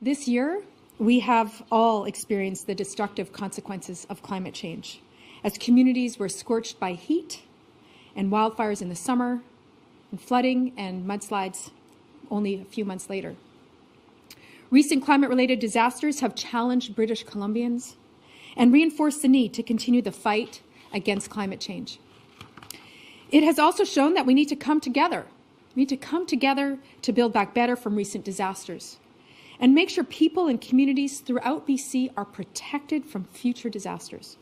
This year, we have all experienced the destructive consequences of climate change, as communities were scorched by heat and wildfires in the summer, and flooding and mudslides only a few months later. Recent climate-related disasters have challenged British Columbians and reinforced the need to continue the fight against climate change. It has also shown that we need to come together. We need to come together to build back better from recent disasters and make sure people and communities throughout BC are protected from future disasters.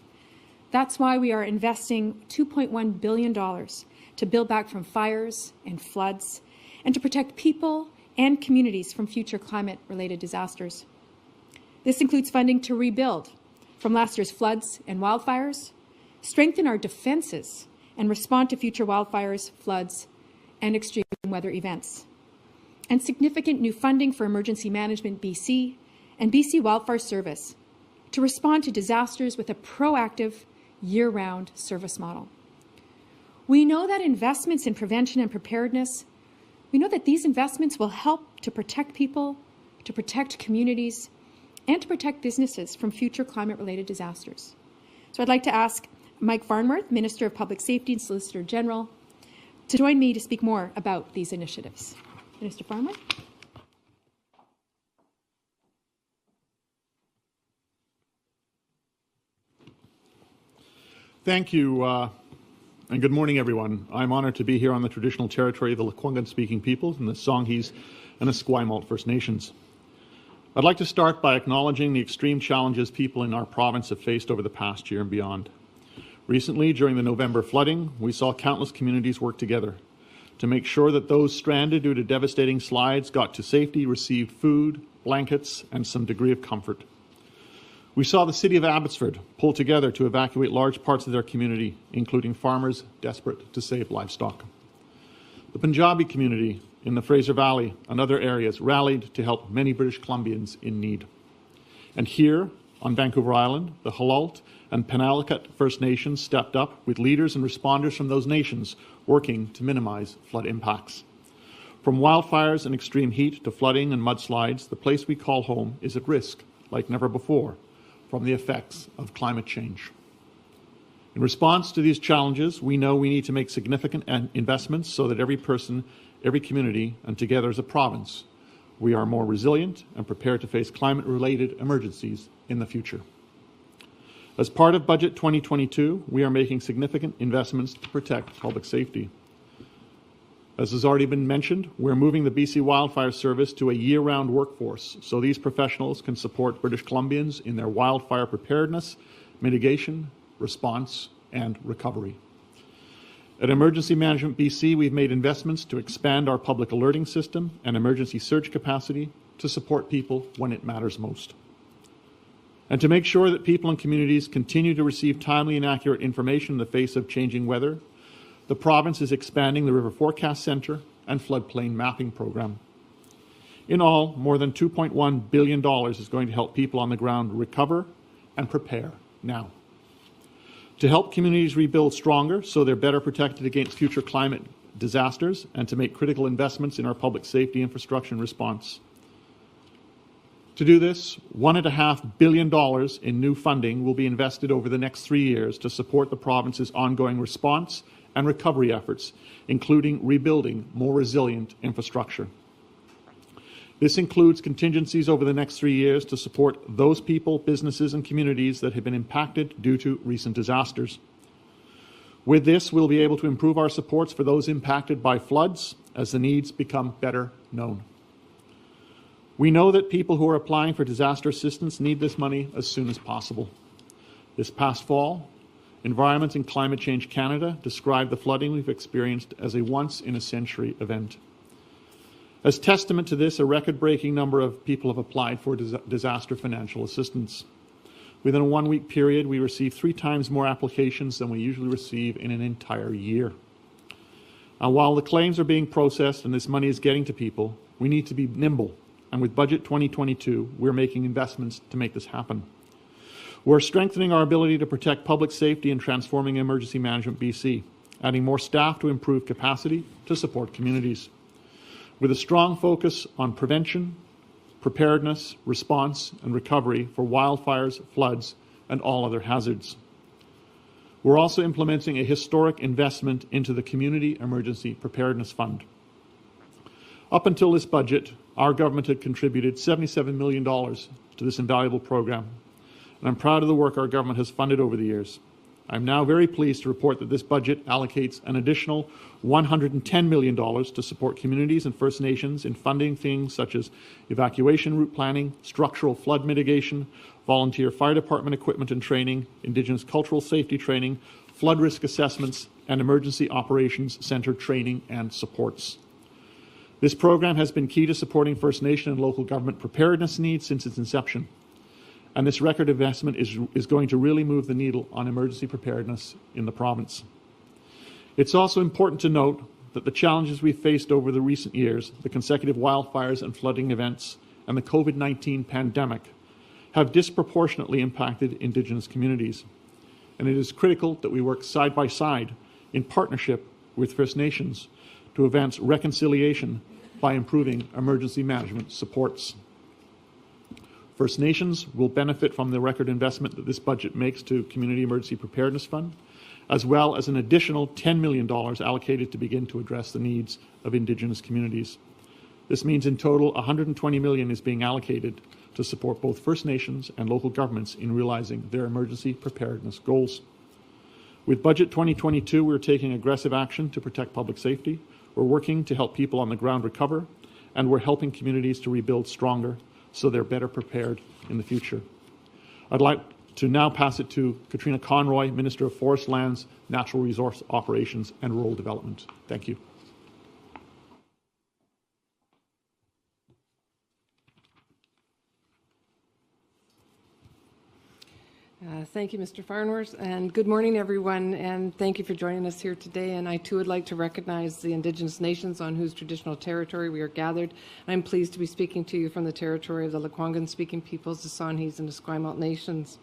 That's why we are investing $2.1 billion to build back from fires and floods and to protect people and communities from future climate-related disasters. This includes funding to rebuild from last year's floods and wildfires, strengthen our defences, and respond to future wildfires, floods, and extreme weather events, and significant new funding for Emergency Management BC and BC Wildfire Service to respond to disasters with a proactive, year-round service model. We know that investments in prevention and preparedness, we know that these investments will help to protect people, to protect communities, and to protect businesses from future climate-related disasters. So I'd like to ask Mike Farnworth, Minister of Public Safety and Solicitor General, to join me to speak more about these initiatives. Minister Farnworth. Thank you, and good morning, everyone. I'm honoured to be here on the traditional territory of the Lekwungen-speaking peoples and the Songhees and Esquimalt First Nations. I'd like to start by acknowledging the extreme challenges people in our province have faced over the past year and beyond. Recently, during the November flooding, we saw countless communities work together to make sure that those stranded due to devastating slides got to safety, received food, blankets, and some degree of comfort. We saw the city of Abbotsford pull together to evacuate large parts of their community, including farmers desperate to save livestock. The Punjabi community in the Fraser Valley and other areas rallied to help many British Columbians in need. And here on Vancouver Island, the Halalt and Penalakat First Nations stepped up with leaders and responders from those nations working to minimize flood impacts. From wildfires and extreme heat to flooding and mudslides, the place we call home is at risk, like never before, from the effects of climate change. In response to these challenges, we know we need to make significant investments so that every person, every community, and together as a province, we are more resilient and prepared to face climate-related emergencies in the future. As part of Budget 2022, we are making significant investments to protect public safety. As has already been mentioned, we're moving the BC Wildfire Service to a year-round workforce so these professionals can support British Columbians in their wildfire preparedness, mitigation, response, and recovery. At Emergency Management BC, we've made investments to expand our public alerting system and emergency surge capacity to support people when it matters most. And to make sure that people and communities continue to receive timely and accurate information in the face of changing weather, the province is expanding the River Forecast Centre and floodplain mapping program. In all, more than $2.1 billion is going to help people on the ground recover and prepare now. To help communities rebuild stronger so they're better protected against future climate disasters and to make critical investments in our public safety infrastructure and response. To do this, $1.5 billion in new funding will be invested over the next 3 years to support the province's ongoing response and recovery efforts, including rebuilding more resilient infrastructure. This includes contingencies over the next 3 years to support those people, businesses, and communities that have been impacted due to recent disasters. With this, we'll be able to improve our supports for those impacted by floods as the needs become better known. We know that people who are applying for disaster assistance need this money as soon as possible. This past fall, Environment and Climate Change Canada described the flooding we've experienced as a once-in-a-century event. As testament to this, a record-breaking number of people have applied for disaster financial assistance. Within a one-week period, we received 3 times more applications than we usually receive in an entire year. And while the claims are being processed and this money is getting to people, we need to be nimble. And with Budget 2022, we're making investments to make this happen. We're strengthening our ability to protect public safety and transforming Emergency Management BC, adding more staff to improve capacity to support communities. With a strong focus on prevention, preparedness, response, and recovery for wildfires, floods, and all other hazards. We're also implementing a historic investment into the Community Emergency Preparedness Fund. Up until this budget, our government had contributed $77 million to this invaluable program, and I'm proud of the work our government has funded over the years. I'm now very pleased to report that this budget allocates an additional $110 million to support communities and First Nations in funding things such as evacuation route planning, structural flood mitigation, volunteer fire department equipment and training, Indigenous cultural safety training, flood risk assessments, and emergency operations centre training and supports. This program has been key to supporting First Nation and local government preparedness needs since its inception. And this record investment is going to really move the needle on emergency preparedness in the province. It's also important to note that the challenges we've faced over the recent years, the consecutive wildfires and flooding events, and the COVID-19 pandemic, have disproportionately impacted Indigenous communities. And it is critical that we work side by side in partnership with First Nations to advance reconciliation by improving emergency management supports. First Nations will benefit from the record investment that this budget makes to Community Emergency Preparedness Fund, as well as an additional $10 million allocated to begin to address the needs of Indigenous communities. This means in total $120 million is being allocated to support both First Nations and local governments in realizing their emergency preparedness goals. With Budget 2022, we're taking aggressive action to protect public safety. We're working to help people on the ground recover, and we're helping communities to rebuild stronger so they're better prepared in the future. I'd like to now pass it to Katrine Conroy, Minister of Forest Lands, Natural Resource Operations and Rural Development. Thank you. Thank you, Mr. Farnworth, and good morning, everyone, and thank you for joining us here today. And I, too, would like to recognize the Indigenous nations on whose traditional territory we are gathered. I'm pleased to be speaking to you from the territory of the Lekwungen-speaking peoples, the Songhees and the Esquimalt nations.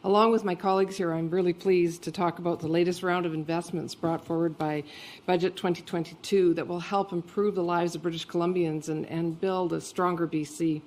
Along with my colleagues here, I'm really pleased to talk about the latest round of investments brought forward by Budget 2022 that will help improve the lives of British Columbians and build a stronger BC.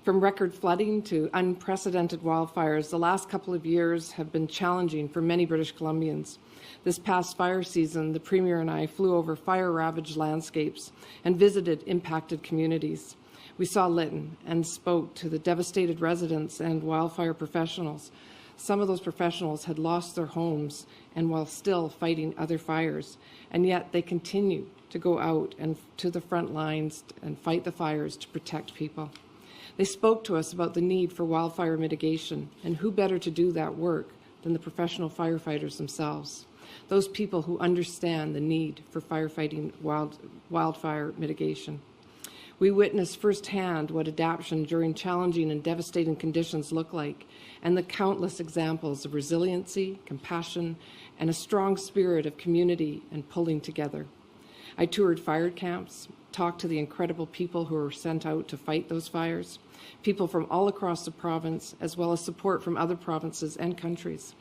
From record flooding to unprecedented wildfires, the last couple of years have been challenging for many British Columbians. This past fire season, the Premier and I flew over fire-ravaged landscapes and visited impacted communities. We saw Lytton and spoke to the devastated residents and wildfire professionals. Some of those professionals had lost their homes and while still fighting other fires, and yet they continue to go out and to the front lines and fight the fires to protect people. They spoke to us about the need for wildfire mitigation, and who better to do that work than the professional firefighters themselves, those people who understand the need for firefighting wildfire mitigation. We witnessed firsthand what adaptation during challenging and devastating conditions look like, and the countless examples of resiliency, compassion, and a strong spirit of community and pulling together. I toured fire camps, talked to the incredible people who were sent out to fight those fires, people from all across the province, as well as support from other provinces and countries.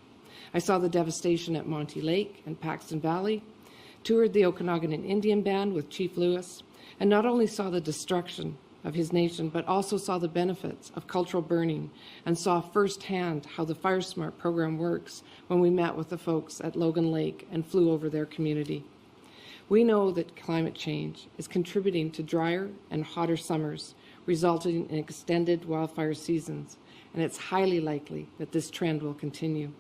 I saw the devastation at Monty Lake and Paxton Valley, toured the Okanagan Indian Band with Chief Lewis, and not only saw the destruction of his nation, but also saw the benefits of cultural burning and saw firsthand how the Fire Smart program works when we met with the folks at Logan Lake and flew over their community. We know that climate change is contributing to drier and hotter summers, resulting in extended wildfire seasons, and it's highly likely that this trend will continue.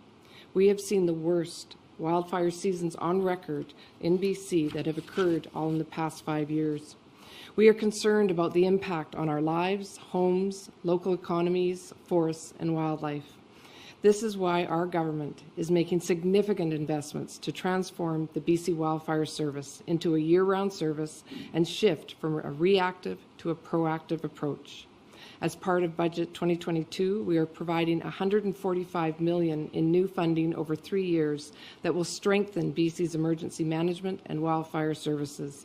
We have seen the worst wildfire seasons on record in BC that have occurred all in the past 5 years. We are concerned about the impact on our lives, homes, local economies, forests, and wildlife. This is why our government is making significant investments to transform the BC Wildfire Service into a year-round service and shift from a reactive to a proactive approach. As part of Budget 2022, we are providing $145 million in new funding over 3 years that will strengthen BC's emergency management and wildfire services.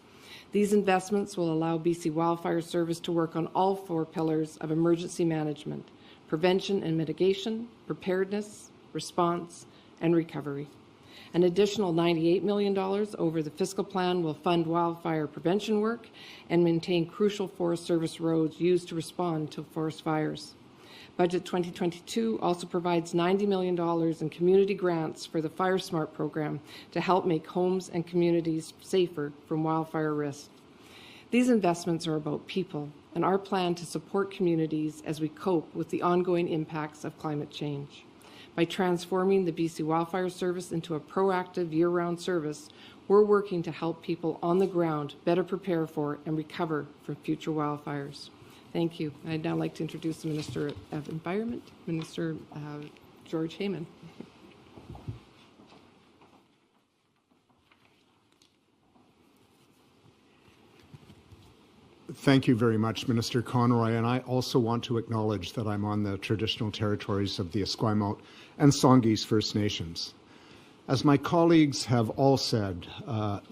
These investments will allow BC Wildfire Service to work on all 4 pillars of emergency management: prevention and mitigation, preparedness, response, and recovery. An additional $98 million over the fiscal plan will fund wildfire prevention work and maintain crucial Forest Service roads used to respond to forest fires. Budget 2022 also provides $90 million in community grants for the Fire Smart program to help make homes and communities safer from wildfire risk. These investments are about people and our plan to support communities as we cope with the ongoing impacts of climate change. By transforming the BC Wildfire Service into a proactive year-round service, we're working to help people on the ground better prepare for and recover from future wildfires. Thank you. I'd now like to introduce the Minister of Environment, Minister George Heyman. Thank you very much, Minister Conroy, and I also want to acknowledge that I'm on the traditional territories of the Esquimalt and Songhees First Nations. As my colleagues have all said,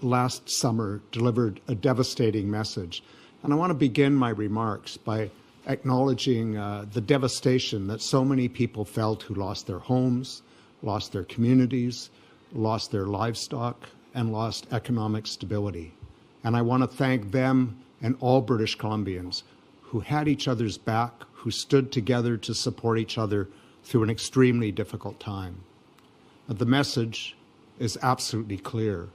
last summer delivered a devastating message, and I want to begin my remarks by acknowledging the devastation that so many people felt who lost their homes, lost their communities, lost their livestock, and lost economic stability. And I want to thank them and all British Columbians who had each other's back, who stood together to support each other through an extremely difficult time. The message is absolutely clear.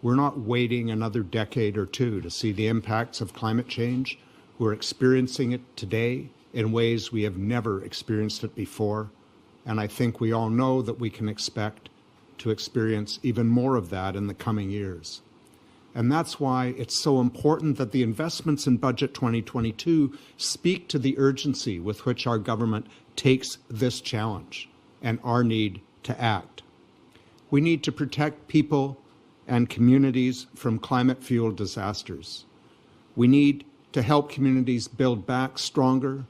We're not waiting another decade or two to see the impacts of climate change. We're experiencing it today in ways we have never experienced it before. And I think we all know that we can expect to experience even more of that in the coming years. And that's why it's so important that the investments in Budget 2022 speak to the urgency with which our government takes this challenge and our need to act. We need to protect people and communities from climate-fueled disasters. We need to help communities build back stronger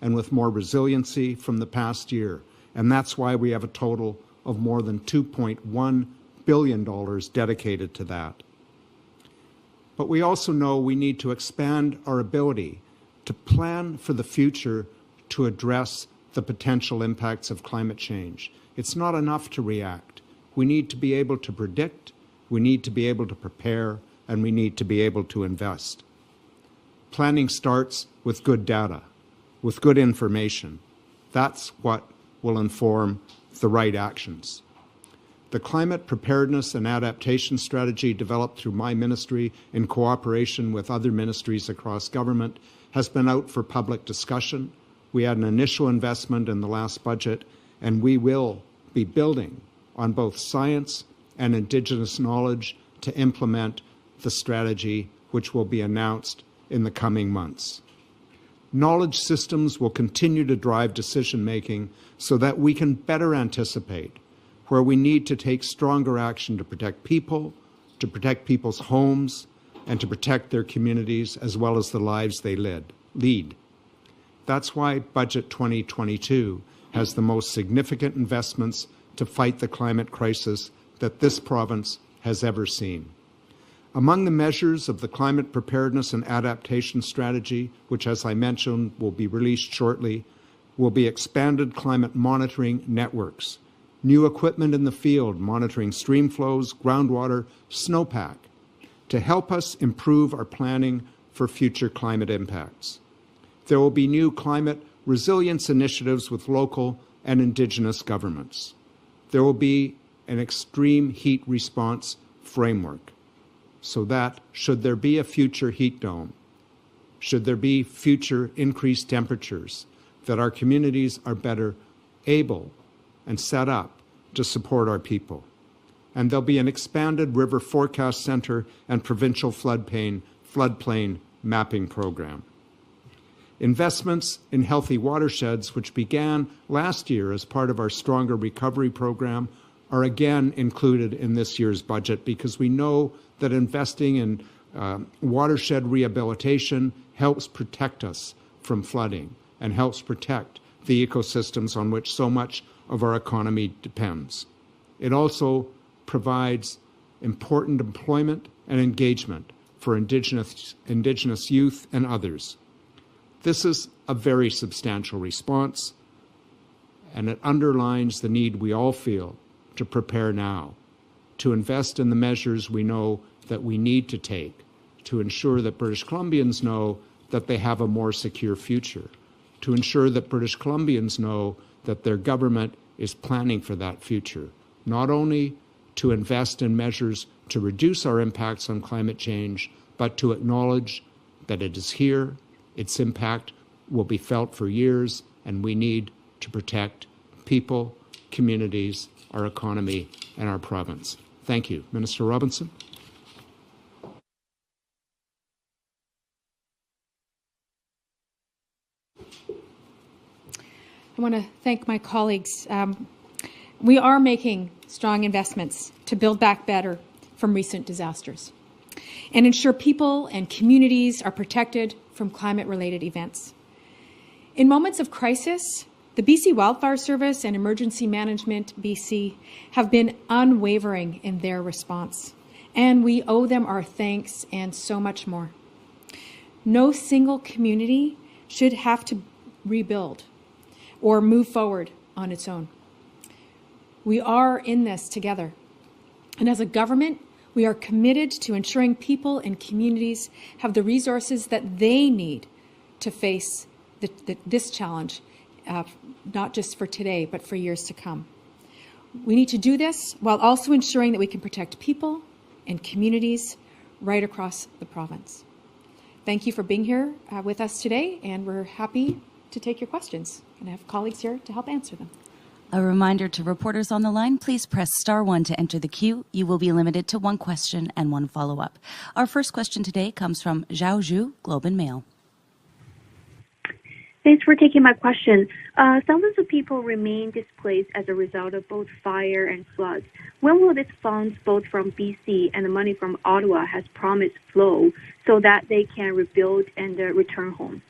and with more resiliency from the past year. And that's why we have a total of more than $2.1 billion dedicated to that. But we also know we need to expand our ability to plan for the future to address the potential impacts of climate change. It's not enough to react. We need to be able to predict, we need to be able to prepare, and we need to be able to invest. Planning starts with good data, with good information. That's what will inform the right actions. The Climate Preparedness and Adaptation Strategy developed through my ministry in cooperation with other ministries across government has been out for public discussion. We had an initial investment in the last budget, and we will be building on both science and Indigenous knowledge to implement the strategy, which will be announced in the coming months. Knowledge systems will continue to drive decision-making so that we can better anticipate where we need to take stronger action to protect people, to protect people's homes, and to protect their communities as well as the lives they lead. That's why Budget 2022 has the most significant investments to fight the climate crisis that this province has ever seen. Among the measures of the Climate Preparedness and Adaptation Strategy, which, as I mentioned, will be released shortly, will be expanded climate monitoring networks, new equipment in the field monitoring stream flows, groundwater, snowpack, to help us improve our planning for future climate impacts. There will be new climate resilience initiatives with local and Indigenous governments. There will be an extreme heat response framework so that, should there be a future heat dome, should there be future increased temperatures, that our communities are better able and set up to support our people. And there'll be an expanded River Forecast Center and provincial floodplain mapping program. Investments in healthy watersheds, which began last year as part of our Stronger Recovery program, are again included in this year's budget because we know that investing in watershed rehabilitation helps protect us from flooding and helps protect the ecosystems on which so much of our economy depends. It also provides important employment and engagement for Indigenous youth and others. This is a very substantial response, and it underlines the need we all feel to prepare now to invest in the measures we know that we need to take to ensure that British Columbians know that they have a more secure future, to ensure that British Columbians know that their government is planning for that future, not only to invest in measures to reduce our impacts on climate change, but to acknowledge that it is here, its impact will be felt for years, and we need to protect people, communities, our economy, and our province. Thank you. Minister Robinson. I want to thank my colleagues. We are making strong investments to build back better from recent disasters and ensure people and communities are protected from climate-related events. In moments of crisis, the BC Wildfire Service and Emergency Management BC have been unwavering in their response, and we owe them our thanks and so much more. No single community should have to rebuild or move forward on its own. We are in this together. And as a government, we are committed to ensuring people and communities have the resources that they need to face this challenge, not just for today, but for years to come. We need to do this while also ensuring that we can protect people and communities right across the province. Thank you for being here with us today, and we're happy to take your questions. And I have colleagues here to help answer them. A reminder to reporters on the line, please press *1 to enter the queue. You will be limited to one question and one follow-up. Our first question today comes from Zhao Zhu, Globe and Mail. Thanks for taking my question. Thousands of people remain displaced as a result of both fire and floods. When will these funds, both from BC and the money from Ottawa, has promised flow so that they can rebuild and return home?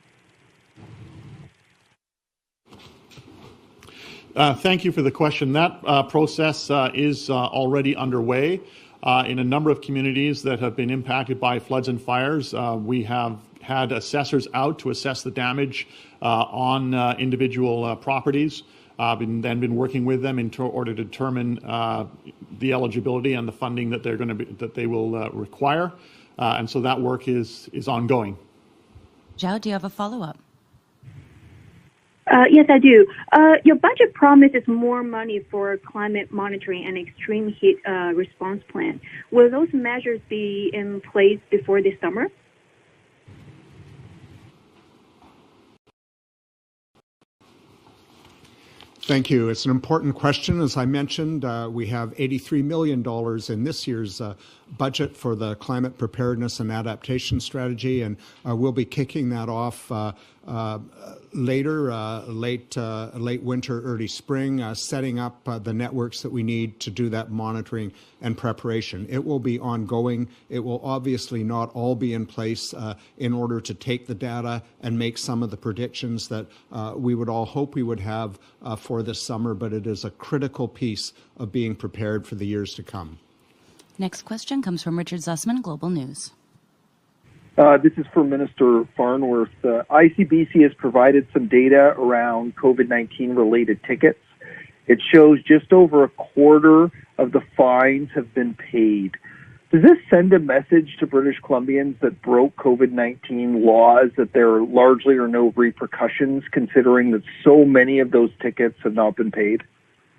Thank you for the question. That process is already underway. In a number of communities that have been impacted by floods and fires, we have had assessors out to assess the damage on individual properties. Then been working with them in order to determine the eligibility and the funding that they will require, and so that work is ongoing. Zhao, do you have a follow-up? Yes, I do. Your budget promises more money for climate monitoring and extreme heat response plan. Will those measures be in place before this summer? Thank you. It's an important question. As I mentioned, we have $83 million in this year's budget for the climate preparedness and adaptation strategy, and we'll be kicking that off later, late winter, early spring, setting up the networks that we need to do that monitoring and preparation. It will be ongoing. It will obviously not all be in place in order to take the data and make some of the predictions that we would all hope we would have for this summer, but it is a critical piece of being prepared for the years to come. Next question comes from Richard Zussman, Global News. This is for Minister Farnworth. ICBC has provided some data around COVID-19 related tickets. It shows just over a quarter of the fines have been paid. Does this send a message to British Columbians that broke COVID-19 laws that there largely are no repercussions, considering that so many of those tickets have not been paid?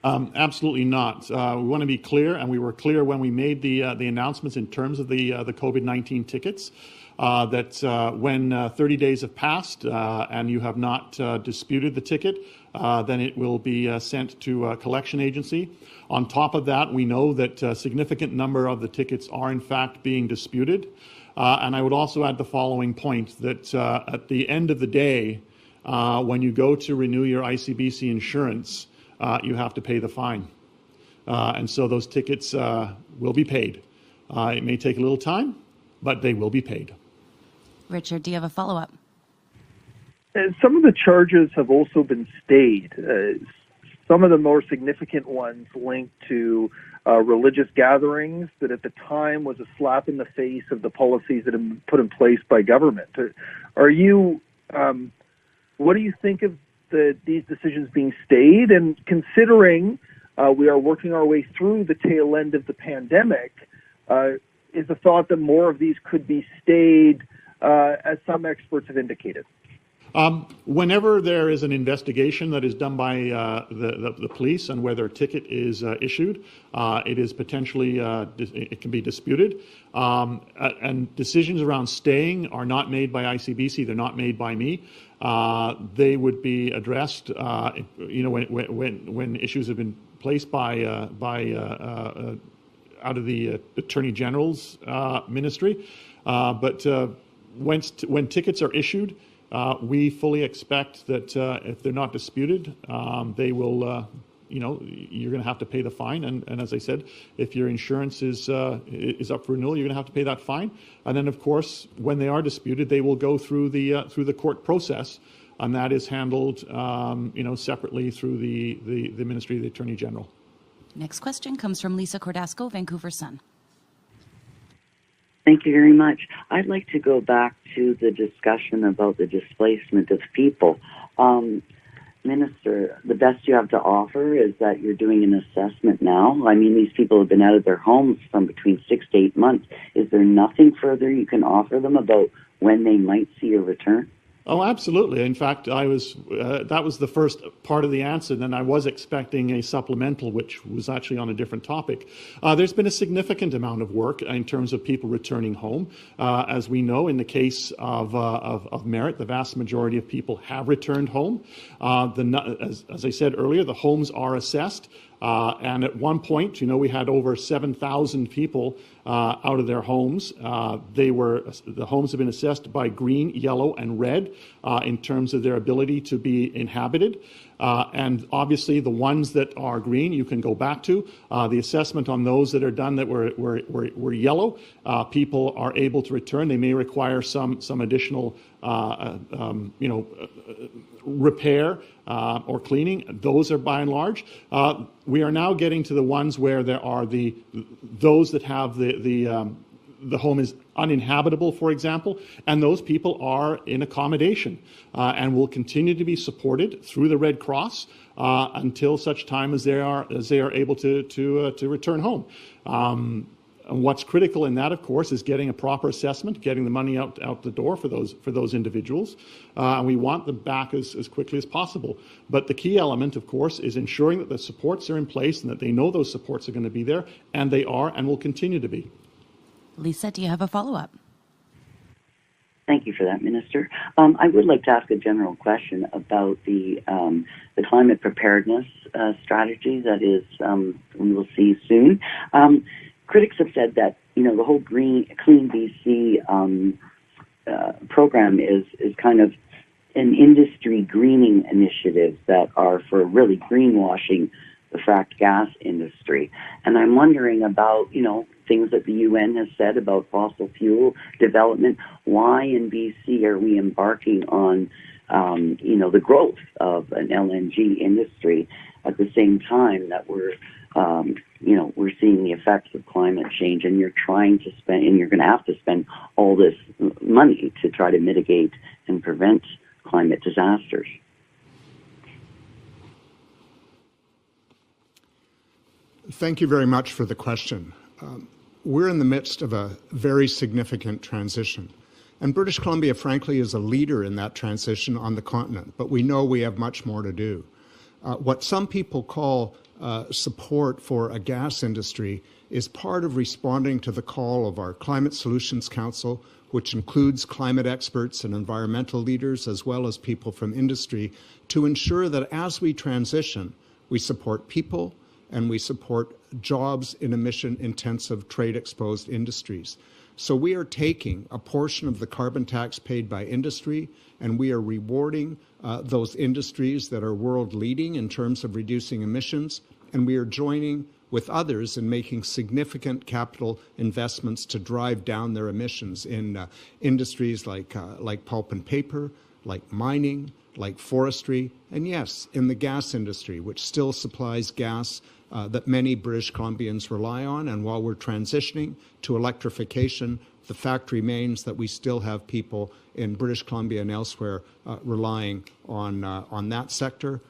Absolutely not. We want to be clear, and we were clear when we made the announcements in terms of the COVID-19 tickets, that when 30 days have passed and you have not disputed the ticket, then it will be sent to a collection agency. On top of that, we know that a significant number of the tickets are in fact being disputed. And I would also add the following point, that at the end of the day, when you go to renew your ICBC insurance, you have to pay the fine. And so those tickets will be paid. It may take a little time, but they will be paid. Richard, do you have a follow-up? Some of the charges have also been stayed. Some of the more significant ones linked to religious gatherings that at the time was a slap in the face of the policies that have been put in place by government. What do you think of these decisions being stayed, and considering we are working our way through the tail end of the pandemic, is the thought that more of these could be stayed, as some experts have indicated. Whenever there is an investigation that is done by the police and whether a ticket is issued, it is potentially, it can be disputed. And decisions around staying are not made by ICBC, they're not made by me. They would be addressed, when issues have been placed by out of the Attorney General's ministry. But when tickets are issued, we fully expect that if they're not disputed, they will, you're going to have to pay the fine. And as I said, if your insurance is up for renewal, you're going to have to pay that fine. And then, of course, when they are disputed, they will go through the court process, and that is handled, separately through the Ministry of the Attorney General. Next question comes from Lisa Cordasco, Vancouver Sun. Thank you very much. I'd like to go back to the discussion about the displacement of people. Minister, the best you have to offer is that you're doing an assessment now. I mean, these people have been out of their homes from between 6 to 8 months. Is there nothing further you can offer them about when they might see a return? Oh, absolutely. In fact, that was the first part of the answer, and then I was expecting a supplemental, which was actually on a different topic. There's been a significant amount of work in terms of people returning home. As we know, in the case of Merritt, the vast majority of people have returned home. As I said earlier, the homes are assessed. And at one point, we had over 7,000 people out of their homes. The homes have been assessed by green, yellow, and red in terms of their ability to be inhabited. And obviously, the ones that are green, you can go back to. The assessment on those that are done that were yellow, people are able to return. They may require some additional, repair or cleaning. Those are by and large. We are now getting to the ones where there are those that have the home is uninhabitable, for example, and those people are in accommodation and will continue to be supported through the Red Cross until such time as they are able to return home. And what's critical in that, of course, is getting a proper assessment, getting the money out the door for those individuals. And we want them back as quickly as possible. But the key element, of course, is ensuring that the supports are in place and that they know those supports are going to be there, and they are and will continue to be. Lisa, do you have a follow-up? Thank you for that, Minister. I would like to ask a general question about the climate preparedness strategy that is we will see soon. Critics have said that the whole Clean BC program is kind of an industry greening initiative that are for really greenwashing the fracked gas industry. And I'm wondering about things that the UN has said about fossil fuel development. Why in BC are we embarking on the growth of an LNG industry at the same time that we're seeing the effects of climate change, and you're trying to spend, and you're going to have to spend all this money to try to mitigate and prevent climate disasters? Thank you very much for the question. We're in the midst of a very significant transition. And British Columbia, frankly, is a leader in that transition on the continent, but we know we have much more to do. What some people call support for a gas industry is part of responding to the call of our Climate Solutions Council, which includes climate experts and environmental leaders, as well as people from industry, to ensure that as we transition, we support people and we support jobs in emission-intensive, trade-exposed industries. So we are taking a portion of the carbon tax paid by industry, and we are rewarding those industries that are world-leading in terms of reducing emissions, and we are joining with others in making significant capital investments to drive down their emissions in industries like pulp and paper, like mining, like forestry, and yes, in the gas industry, which still supplies gas that many British Columbians rely on. And while we're transitioning to electrification, the fact remains that we still have people in British Columbia and elsewhere relying on that sector.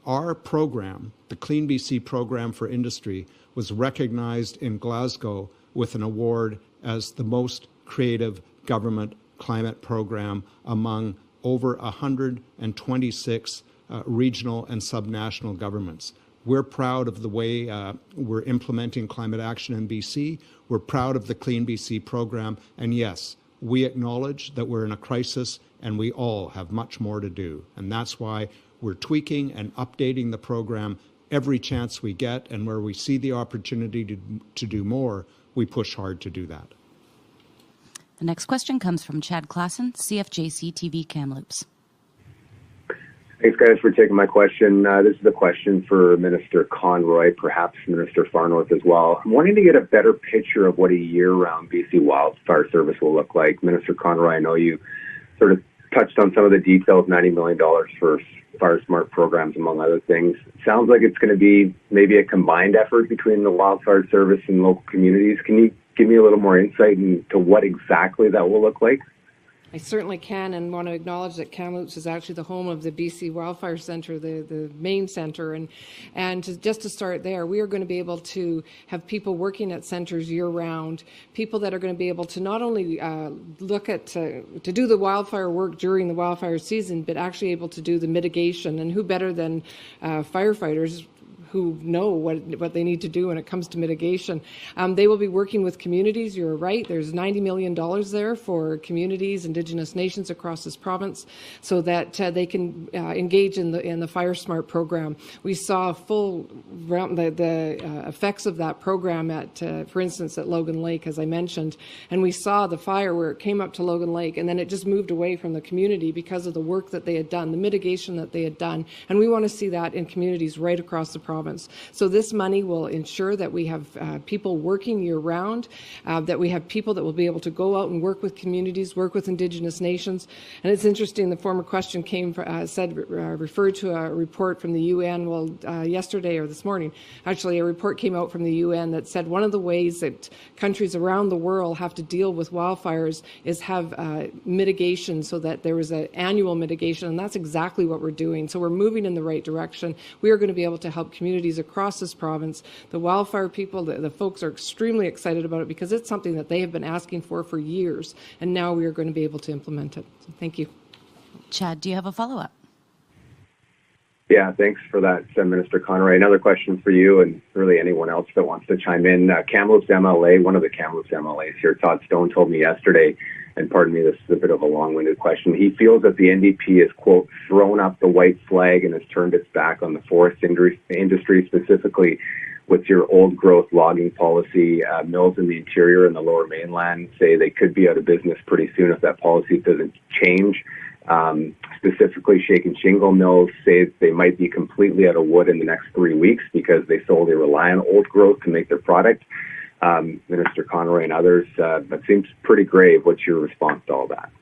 Our program, the Clean BC program for industry, was recognized in Glasgow with an award as the most creative government climate program among over 126 regional and subnational governments. We're proud of the way we're implementing climate action in BC. We're proud of the Clean BC program. And yes, we acknowledge that we're in a crisis and we all have much more to do. And that's why we're tweaking and updating the program every chance we get. And where we see the opportunity to do more, we push hard to do that. The next question comes from Chad Klassen, CFJC TV Kamloops. Thanks, guys, for taking my question. This is a question for Minister Conroy, perhaps Minister Farnworth as well. I'm wanting to get a better picture of what a year-round BC Wildfire Service will look like. Minister Conroy, I know you sort of touched on some of the details, $90 million for Fire Smart programs, among other things. It sounds like it's going to be maybe a combined effort between the Wildfire Service and local communities. Can you give me a little more insight into what exactly that will look like? I certainly can, and want to acknowledge that Kamloops is actually the home of the BC Wildfire Centre, the main centre, and just to start there, we are going to be able to have people working at centres year-round, people that are going to be able to not only look at to do the wildfire work during the wildfire season, but actually able to do the mitigation, and who better than firefighters who know what they need to do when it comes to mitigation. They will be working with communities. You're right. There's $90 million there for communities, Indigenous nations across this province, so that they can engage in the Fire Smart program. We saw full the effects of that program at, for instance, at Logan Lake, as I mentioned, and we saw the fire where it came up to Logan Lake, and then it just moved away from the community because of the work that they had done, the mitigation that they had done, and we want to see that in communities right across the province. So this money will ensure that we have people working year-round, that we have people that will be able to go out and work with communities, work with Indigenous nations. And it's interesting, the former question referred to a report from the UN, yesterday or this morning, actually a report came out from the UN that said one of the ways that countries around the world have to deal with wildfires is have mitigation, so that there is an annual mitigation, and that's exactly what we're doing. So we're moving in the right direction. We are going to be able to help communities across this province. The wildfire people, the folks are extremely excited about it because it's something that they have been asking for years, and now we are going to be able to implement it. So thank you. Chad, do you have a follow-up? Yeah, thanks for that, Minister Conroy. Another question for you, and really anyone else that wants to chime in. Kamloops MLA, one of the Kamloops MLAs here, Todd Stone, told me yesterday, and pardon me, this is a bit of a long-winded question, he feels that the NDP has, quote, thrown up the white flag and has turned its back on the forest industry, specifically with your old growth logging policy. Mills in the interior and the lower mainland say they could be out of business pretty soon if that policy doesn't change. Specifically, shake and shingle mills say they might be completely out of wood in the next 3 weeks because they solely rely on old growth to make their product. Minister Conroy and others, that seems pretty grave. What's your response to all that?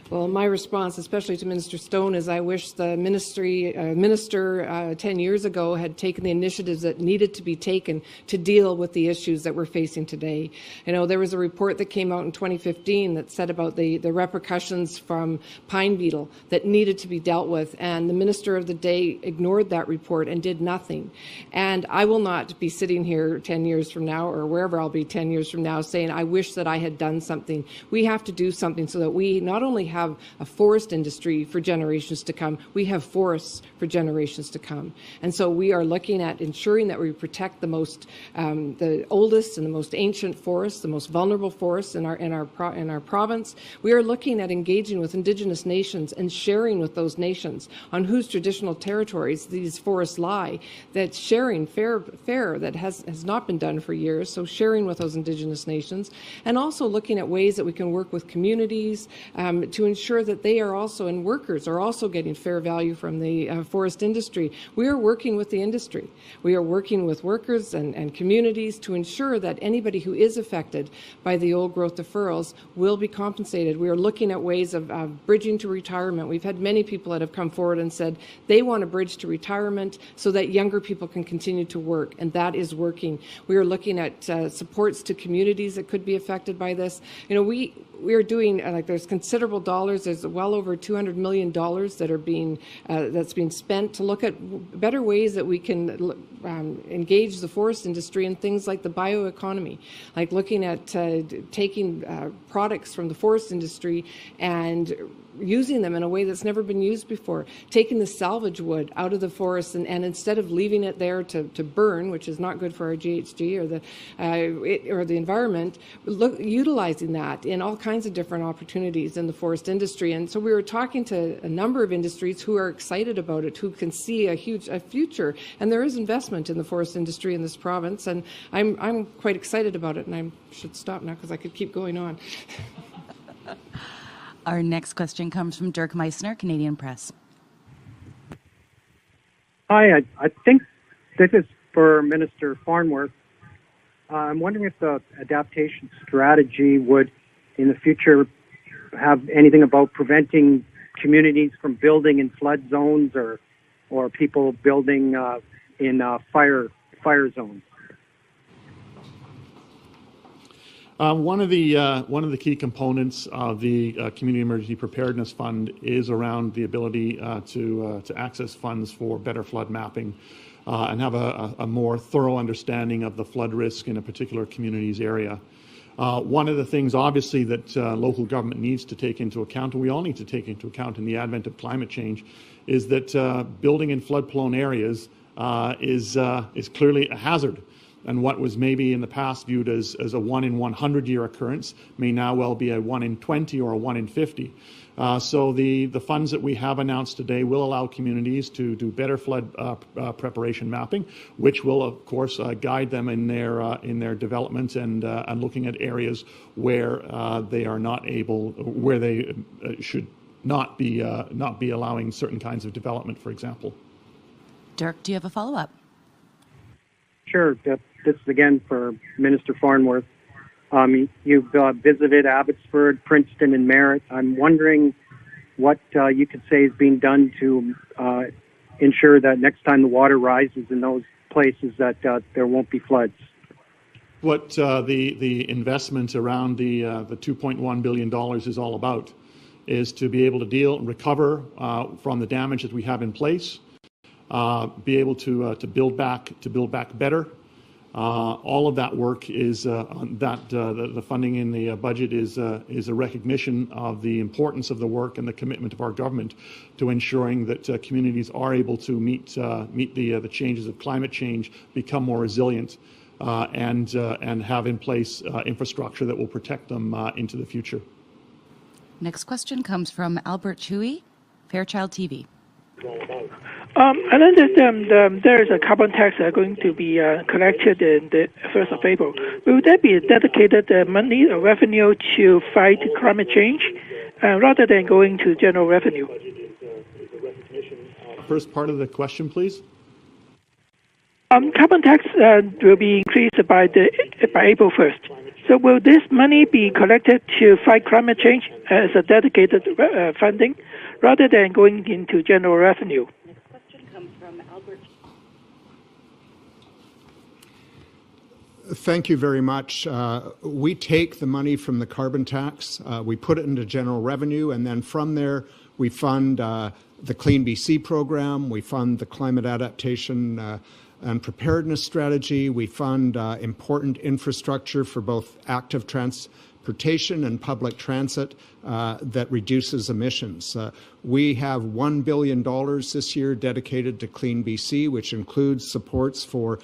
Well, my response, especially to Minister Stone, is I wish the minister 10 years ago had taken the initiatives that needed to be taken to deal with the issues that we're facing today. You know, there was a report that came out in 2015 that said about the repercussions from pine beetle that needed to be dealt with, and the minister of the day ignored that report and did nothing. And I will not be sitting here 10 years from now, or wherever I'll be 10 years from now, saying I wish that I had done something. We have to do something so that we not only have a forest industry for generations to come, we have forests for generations to come. And so we are looking at ensuring that we protect the oldest and the most ancient forests, the most vulnerable forests in our province. We are looking at engaging with Indigenous nations and sharing with those nations on whose traditional territories these forests lie. That sharing fair that has not been done for years. So sharing with those Indigenous nations, and also looking at ways that we can work with communities to ensure that they are also, and workers are also getting fair value from the forest industry. We are working with the industry. We are working with workers and communities to ensure that anybody who is affected by the old growth deferrals will be compensated. We are looking at ways of bridging to retirement. We've had many people that have come forward and said they want a bridge to retirement so that younger people can continue to work, and that is working. We are looking at supports to communities that could be affected by this. You know, we are doing, there's considerable dollars There's well over $200 million that are that's being spent to look at better ways that we can engage the forest industry in things like the bioeconomy, like looking at taking products from the forest industry and using them in a way that's never been used before, taking the salvage wood out of the forest and instead of leaving it there to burn, which is not good for our GHG or the environment, utilizing that in all kinds of different opportunities in the forest industry. And so we were talking to a number of industries who are excited about it, who can see a future, and there is investment in the forest industry in this province, and I'm quite excited about it, and I should stop now because I could keep going on. Our next question comes from Dirk Meissner, Canadian Press. Hi, I think this is for Minister Farnworth. I'm wondering if the adaptation strategy would, in the future, have anything about preventing communities from building in flood zones or people building in fire zones. One of the key components of the Community Emergency Preparedness Fund is around the ability to access funds for better flood mapping and have a more thorough understanding of the flood risk in a particular community's area. One of the things, obviously, that local government needs to take into account, and we all need to take into account in the advent of climate change, is that building in flood-prone areas is clearly a hazard. And what was maybe in the past viewed as a 1 in 100 year occurrence may now well be a 1 in 20 or a 1 in 50. So the funds that we have announced today will allow communities to do better flood preparation mapping, which will, of course, guide them in their development and looking at areas where they are not able, where they should not be allowing certain kinds of development, for example. Dirk, do you have a follow-up? Sure. This is again for Minister Farnworth. You've visited Abbotsford, Princeton, and Merritt. I'm wondering what you could say is being done to ensure that next time the water rises in those places that there won't be floods. What the investment around the $2.1 billion is all about is to be able to deal and recover from the damage that we have in place, be able to build back better. All of that work is the funding in the budget is a recognition of the importance of the work and the commitment of our government to ensuring that communities are able to meet the changes of climate change, become more resilient, and have in place infrastructure that will protect them into the future. Next question comes from Albert Chewy, Fairchild TV. I understand there is a carbon tax going to be collected in the 1st of April. Will there be dedicated money or revenue to fight climate change rather than going to general revenue? First part of the question, please. Carbon tax will be increased by April 1st. So will this money be collected to fight climate change as a dedicated funding rather than going into general revenue? Thank you very much. We take the money from the carbon tax, we put it into general revenue, and then from there we fund the Clean BC program, we fund the climate adaptation and preparedness strategy, we fund important infrastructure for both active transportation and public transit that reduces emissions. We have $1 billion this year dedicated to Clean BC, which includes supports for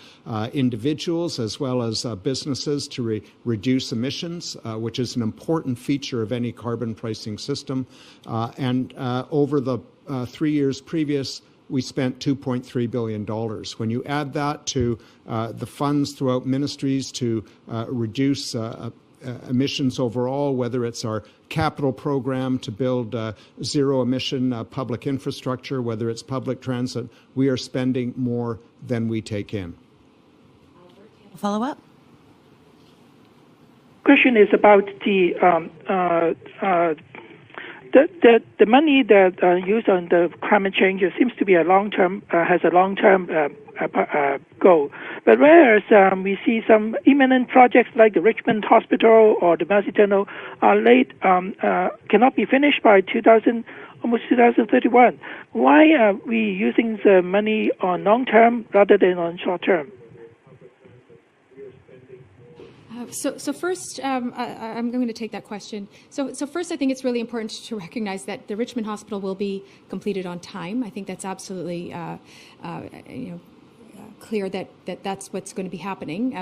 individuals as well as businesses to reduce emissions, which is an important feature of any carbon pricing system. And over the 3 years previous, we spent $2.3 billion. When you add that to the funds throughout ministries to reduce emissions overall, whether it's our capital program to build zero-emission public infrastructure, whether it's public transit, we are spending more than we take in. Follow-up? Question is about the the money that used on the climate change seems to be a long-term, has a long-term goal. But whereas we see some imminent projects like the Richmond Hospital or the Mersey Tunnel are late, cannot be finished by almost 2031. Why are we using the money on long-term rather than on short-term? So first, I'm going to take that question. So first, I think it's really important to recognize that the Richmond Hospital will be completed on time. I think that's absolutely, clear that that's what's going to be happening.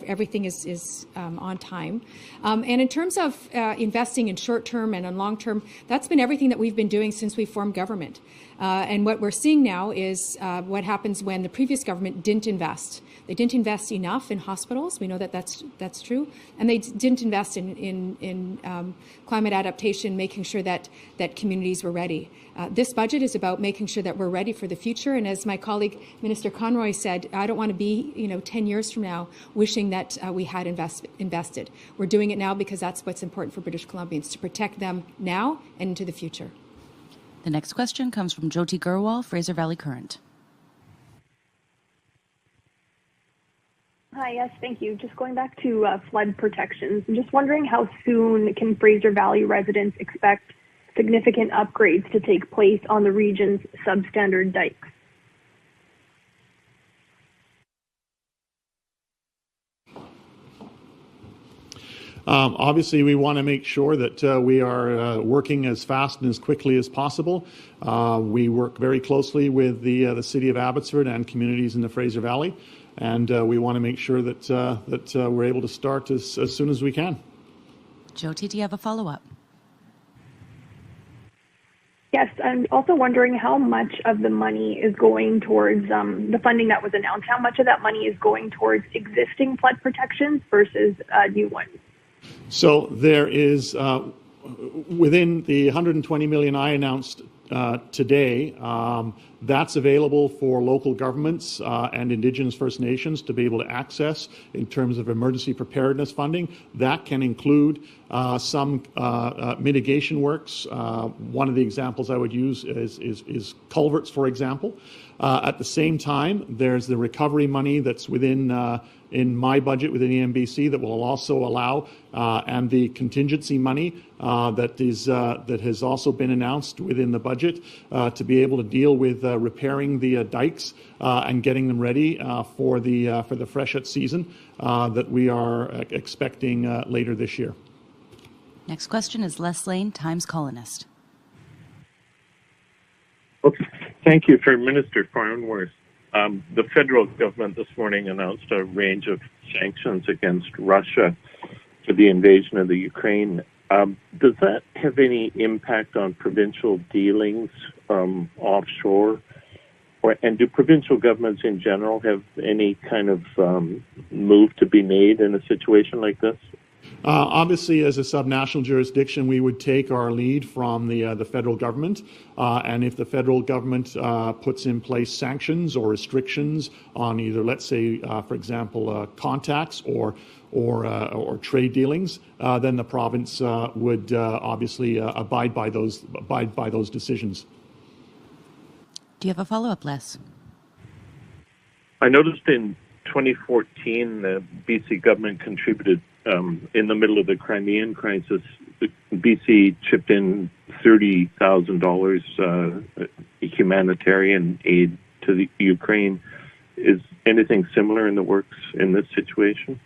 Everything is on time. And in terms of investing in short-term and on long-term, that's been everything that we've been doing since we formed government. And what we're seeing now is what happens when the previous government didn't invest. They didn't invest enough in hospitals. We know that that's true. And they didn't invest in climate adaptation, making sure that communities were ready. This budget is about making sure that we're ready for the future. And as my colleague, Minister Conroy, said, I don't want to be 10 years from now wishing that we had invested. We're doing it now because that's what's important for British Columbians, to protect them now and into the future. The next question comes from Jyoti Gurwal, Fraser Valley Current. Hi, yes, thank you. Just going back to flood protections, I'm just wondering how soon can Fraser Valley residents expect significant upgrades to take place on the region's substandard dikes? Obviously, we want to make sure that we are working as fast and as quickly as possible. We work very closely with the City of Abbotsford and communities in the Fraser Valley, and we want to make sure that we're able to start as soon as we can. Jyoti, do you have a follow-up? Yes, I'm also wondering how much of the money is going towards the funding that was announced. How much of that money is going towards existing flood protections versus new ones? So there is, within the $120 million I announced today, that's available for local governments and Indigenous First Nations to be able to access in terms of emergency preparedness funding. That can include some mitigation works. One of the examples I would use is culverts, for example. At the same time, there's the recovery money that's within in my budget within EMBC that will also allow, and the contingency money that has also been announced within the budget to be able to deal with repairing the dikes and getting them ready for the freshet season that we are expecting later this year. Next question is Les Lane, Times columnist. Okay. Thank you for Minister Farnworth. The federal government this morning announced a range of sanctions against Russia for the invasion of the Ukraine. Does that have any impact on provincial dealings offshore? And do provincial governments in general have any kind of move to be made in a situation like this? Obviously, as a subnational jurisdiction, we would take our lead from the federal government, and if the federal government puts in place sanctions or restrictions on either, let's say, for example, contacts or trade dealings, then the province would obviously abide by those decisions. Do you have a follow-up, Les? I noticed in 2014, the BC government contributed in the middle of the Crimean crisis. The BC chipped in $30,000 humanitarian aid to the Ukraine. Is anything similar in the works in this situation?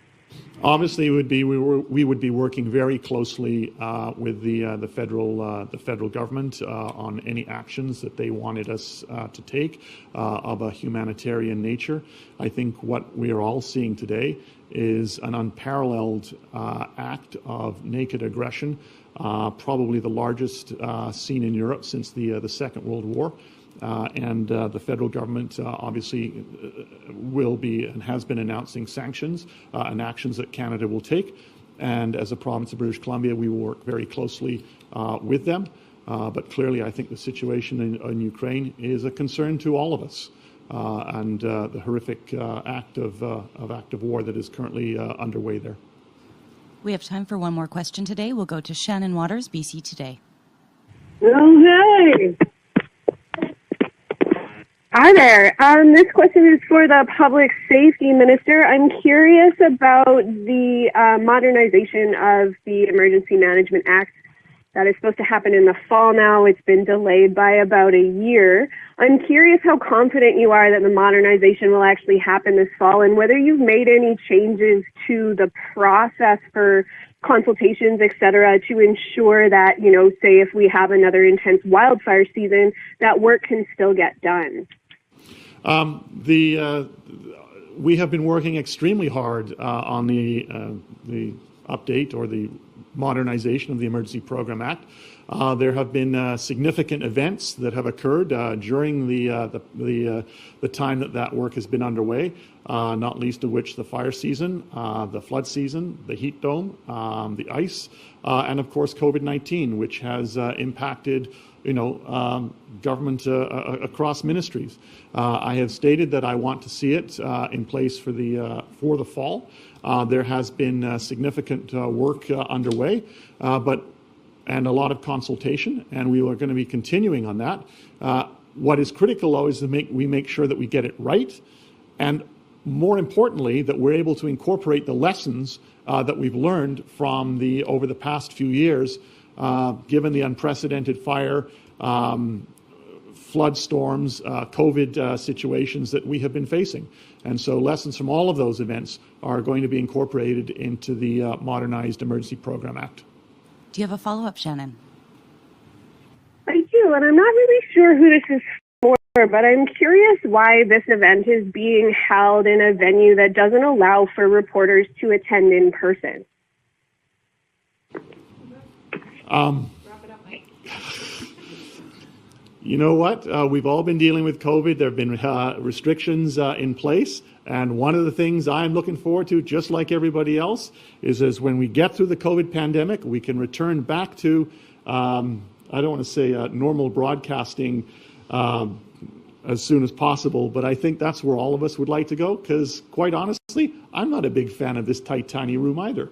Obviously, we would be working very closely with the federal government on any actions that they wanted us to take of a humanitarian nature. I think what we are all seeing today is an unparalleled act of naked aggression, probably the largest seen in Europe since the Second World War. And the federal government obviously will be and has been announcing sanctions and actions that Canada will take. And as a province of British Columbia, we will work very closely with them. But clearly, I think the situation in Ukraine is a concern to all of us. And the horrific act of war that is currently underway there. We have time for one more question today. We'll go to Shannon Waters, BC Today. Okay. Hi there. This question is for the Public Safety Minister. I'm curious about the modernization of the Emergency Management Act that is supposed to happen in the fall now. It's been delayed by about a year. I'm curious how confident you are that the modernization will actually happen this fall, and whether you've made any changes to the process for consultations, et cetera, to ensure that, you know, say if we have another intense wildfire season, that work can still get done. We have been working extremely hard on the update or the modernization of the Emergency Program Act. There have been significant events that have occurred during the time that work has been underway, not least of which the fire season, the flood season, the heat dome, the ice, and of course COVID-19, which has impacted government across ministries. I have stated that I want to see it in place for the fall. There has been significant work underway, and a lot of consultation, and we are going to be continuing on that. What is critical, though, is we make sure that we get it right, and more importantly, that we're able to incorporate the lessons that we've learned from over the past few years, given the unprecedented fire, flood storms, COVID situations that we have been facing. And so lessons from all of those events are going to be incorporated into the Modernized Emergency Program Act. Do you have a follow-up, Shannon? I do, and I'm not really sure who this is for, but I'm curious why this event is being held in a venue that doesn't allow for reporters to attend in person. You know what? We've all been dealing with COVID. There have been restrictions in place. And one of the things I'm looking forward to, just like everybody else, is when we get through the COVID pandemic, we can return back to, I don't want to say normal broadcasting as soon as possible, but I think that's where all of us would like to go, because quite honestly, I'm not a big fan of this tight, tiny room either.